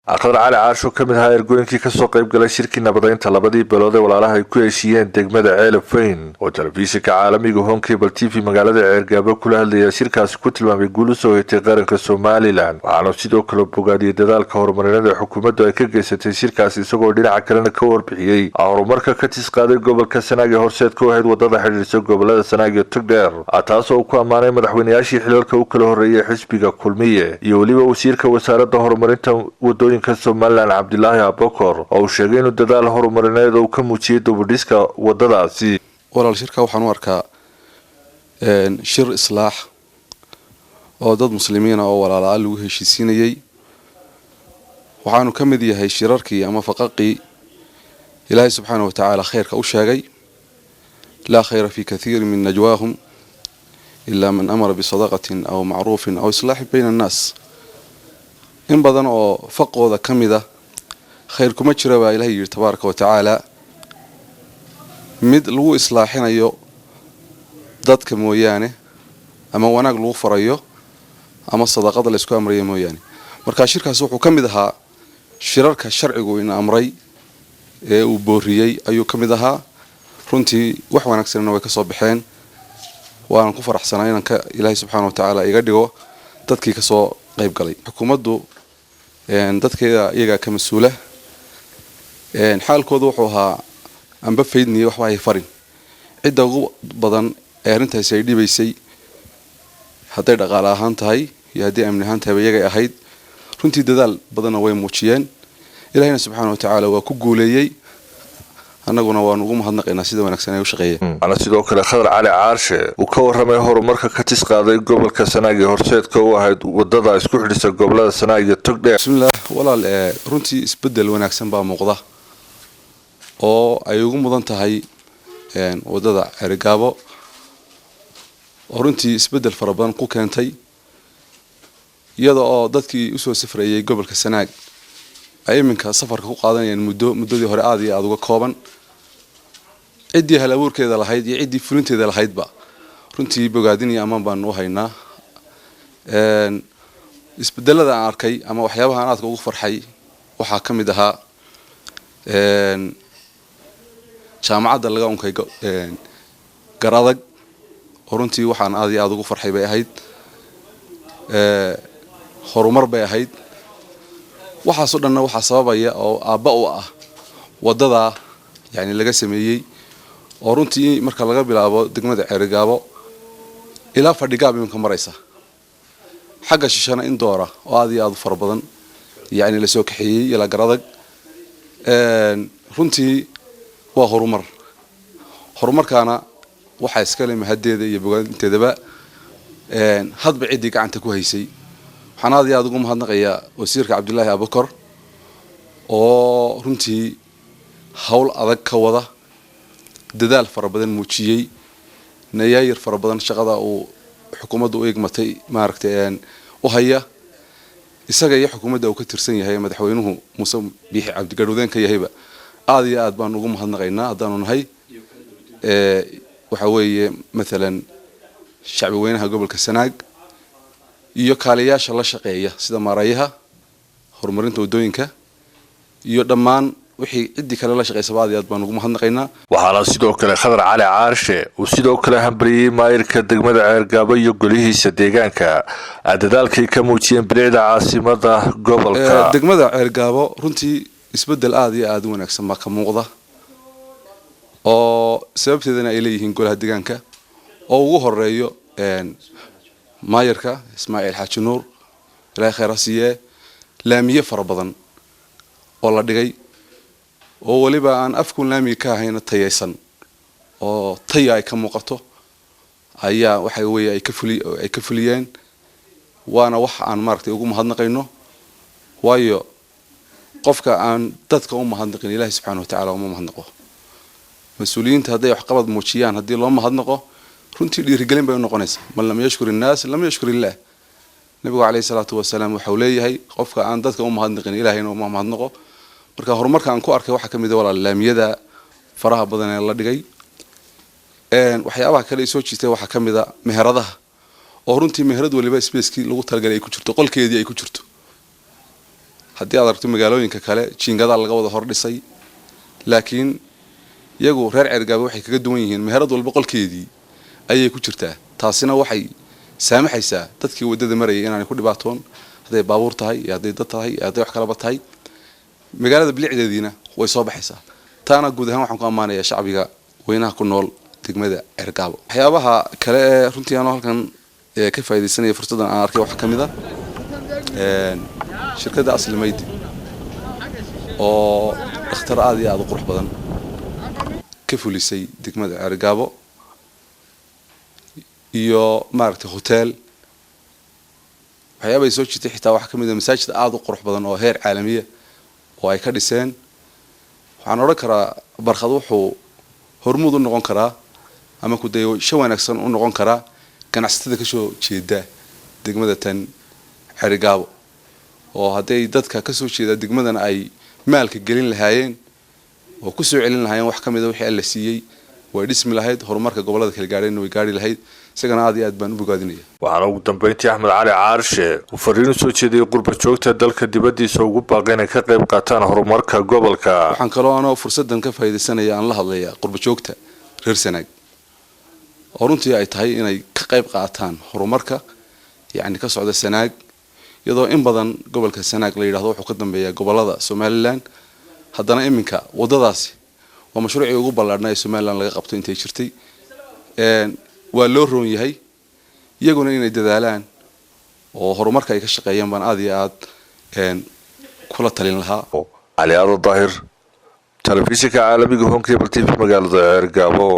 Aqal Cali Caasho ka mid ahaa ergooyinkii ka soo qayb galay shirkii nabadeynta labadii bilood ee walaalaha ay ku heshiiyeen degmada Ceelafweyn oo telefishinka caalamiga Home Cable TV magaalada Ceergabo kula hadlayay shirkaasi ku tilmaamay guul u soo hoyatay qaranka Somaliland waxaana sidoo kale bogaadiyay dadaalka horumarineed ee xukuumaddu ay ka geysatay shirkaasi isagoo dhinaca kalena ka warbixiyay horumarka ka tisqaaday gobolka Sanaag ee horseedka u ahayd wadada xiriirisa gobolada Sanaag iyo Togdheer taasoo ku amaanay madaxweynayaashii xilalka u kala horeeyay xisbiga Kulmiye iyo waliba wasiirka wasaaradda horumarinta wadooyinka Somaliland Cabdilaahi Abokor oo sheegay inuu dadaal horumarineed uu ka muujiyay dubudhiska wadadaasi walaal shirka waxaan u arkaa shir islaax oo dad muslimiin oo walaalaha lagu heshiisinayay waxaanu ka mid yahay shirarkii ama faqaqii Ilaahay subhanahu wa ta'ala khayrka u sheegay la khayra fi kathir min najwaahum illa man amara bi sadaqatin aw ma'rufin aw islaahi bayna an-nas in badan oo faqooda kamida khayr kuma jira baa Ilaahay yiri tabaaraka wa ta'ala mid lagu islaaxinayo dadka mooyaane ama wanaag lagu farayo ama sadaqada la isku amrayo mooyaane marka shirkaas wuxuu kamid ahaa shirarka sharcigu in amray ee uu booriyay ayuu kamid ahaa runtii wax wanaagsan way ka soo baxeen waan ku faraxsanahay inaan ka Ilaahay subhanahu wa ta'ala iga dhigo dadkii ka soo qayb galay xukuumaddu dadkeeda iyaga ka mas'uula xaalkoodu wuxuu ahaa amba faydniye wax ay farin cid ugu badan ee arintaas ay dhibaysay haday dhaqaale ahaan tahay iyo hadii amni ahaan tahay iyaga ahayd runtii dadaal badan way muujiyeen Ilaahayna subhanahu wa ta'ala waa ku guuleeyay annaguna waan ugu mahadnaqaynaa sida wanaagsan ay u shaqeeyeen ana sidoo kale Khadar Cali Caarshe uu ka warramay horumarka ka tisqaaday gobolka Sanaag ee horseedka u ahayd wadada isku xidhisa gobolada Sanaag iyo Togdheer bismillaah walaal runtii isbedel wanaagsan baa muuqda oo ay ugu mudan tahay wadada Ceergabo oo runtii isbedel fara badan ku keentay iyada oo dadkii u soo safrayay gobolka Sanaag ay iminka safarka ku qaadanayaan muddadii hore aad iyo aad uga kooban cidii hal abuurkeeda lahayd iyo cidii fulinteeda lahaydba runtii bogaadin iyo amaan baan u haynaa isbedelada aan arkay ama waxyaabaha aan aadka ugu farxay waxa kamid ahaa jaamacadda laga unkay garadag runtii waxaan aad iyo aad ugu farxay bay ahayd horumar bay ahayd waxa soo dhanna waxa sababaya oo aabba u ah wadada yaani laga sameeyay oo runtii marka laga bilaabo degmada Ceergabo ilaa fadhigaab iminka maraysa xagga shishana in doora oo aad iyo aad far badan yaani la soo kaxeeyay ila garadag runtii waa horumarkaana waxa iska leh mahadeeda iyo bogaanteedaba hadba cidii gacanta ku haysay waxaan aad iyo aad ugu mahadnaqayaa wasiirka Cabdilaahi Abokor oo runtii hawl adag ka wada dadaal fara badan muujiyay nayaayir fara badan shaqada uu xukuumaddu u eegmatay maaragtay u haya isaga iyo xukuumadda uu ka tirsan yahay madaxweynuhu Muuse Biixi Cabdi Gadhowdeen ka yahayba aad iyo aad baan ugu mahadnaqaynaa haddaanu nahay waxa weeye midalan shacbi weynaha gobolka Sanaag iyo kaaliyaasha la shaqeeya sida maarayaha horumarinta wadooyinka iyo dhammaan wixii cidii kale la shaqeeyay aad baan ugu mahadnaqaynaa waxaana sidoo kale Khadar Cali Caarshe uu sidoo kale hambariyay maayirka degmada Ceergabo iyo golihiisa deegaanka dadaalkay ka muujiyeen bilicda caasimada gobolka degmada Ceergabo runtii isbedel aad iyo aad u wanaagsan ma ka muuqda oo sababteedana ay leeyihiin golaha deegaanka oo ugu horeeyo maayirka Ismaaciil Xaaji Nuur Ilaahay khayr hasiye laamiye fara badan oo la dhigay oo waliba aan afku laamiye ka ahayn tayaysan oo taya ay ka muuqato ayaa waxa weeye ay ka fuliyeen waana wax aan maartay ugu mahadnaqayno waayo qofka aan dadka u mahadnaqin Ilaahay subhanahu wa ta'ala uma mahadnaqo mas'uuliyiinta haday wax qabad muujiyaan hadii loo mahadnaqo runtii dhiirigelin bay noqonaysaa man lam yashkur an-nas lam yashkur illah nabiga kaleey salaatu wasalaam waxa uu leeyahay qofka aan dadka u mahadnaqin Ilaahayna uma mahadnaqo marka horumarka aan ku arkay waxa kamid ah walaal laamiyada faraha badan ee la dhigay waxyaabaha kale soo jiitay waxa kamid ah meheradaha oo runtii meherad waliba space-kii lagu talagalay ay ku jirto qolkeedii ay ku jirto haddii aad aragto magaalooyinka kale jiingada laga wada hor dhisay laakiin iyagu reer Ceergaabo waxay kaga duwan yihiin meherad walba qolkeedii ayay ku jirtaa taasina waxay saamaxaysaa dadkii wadada marayay inaanay ku dhibaatoon haday baabuur tahay haday dad tahay haday wax kala batay magaalada bilicdeediina way soo baxaysaa taana guud ahaan waxaan ku amaanayaa shacbiga weynaha ku nool degmada Ceergaabo waxyaabaha kale runtii aan halkan ka faa'iideysanay fursadan aan arkay wax kamid ah shirkadda Aslimayd oo dhakhtar aad iyo aad u qurux badan ka fulisay degmada Ceergaabo iyo maaragtay hotel waxyaabay soo jirtay xitaa wax kamid ah masaajid aad u qurux badan oo heer caalamiya oo ay ka dhiseen waxaan oran karaa barxad wuxuu hormuud u noqon karaa ama ku dayo wanaagsan u noqon karaa ganacsatada ka soo jeeda degmada tan Ceergaabo oo haday dadka ka soo jeeda degmadan ay maalka gelin lahaayeen oo ku soo celin lahaayeen wax kamid ah wixii la siiyay way dhismi lahayd horumarka gobolada kala gaareen way gaari lahayd isagana aad iyo aad baan u bogaadinaya waxaana ugu dambeyntii Axmed Cali Caarshe uu fariin soo jeediyay qurba joogta dalka dibadiisa ugu baaqay inay ka qayb qaataan horumarka gobolka waxaan kaloo aan fursadan ka faa'iideysanaya aan la hadlayaa qurba joogta reer Sanaag oo runtii ay tahay inay ka qayb qaataan horumarka yani ka socda Sanaag iyadoo in badan gobolka Sanaag la yiraahdo wuxuu ka dambeeyaa gobolada Somaliland haddana iminka wadadaasi waa mashruuci ugu ballaadhnaa ee Somaliland laga qabto intay jirtay waa loo roon yahay iyaguna inay dadaalaan oo horumarka ay ka shaqeeyaan baan aad iyo aad kula talin lahaa Ali Ado Daahir telefishinka caalamiga Home Cable TV magaalada Ceergaabo.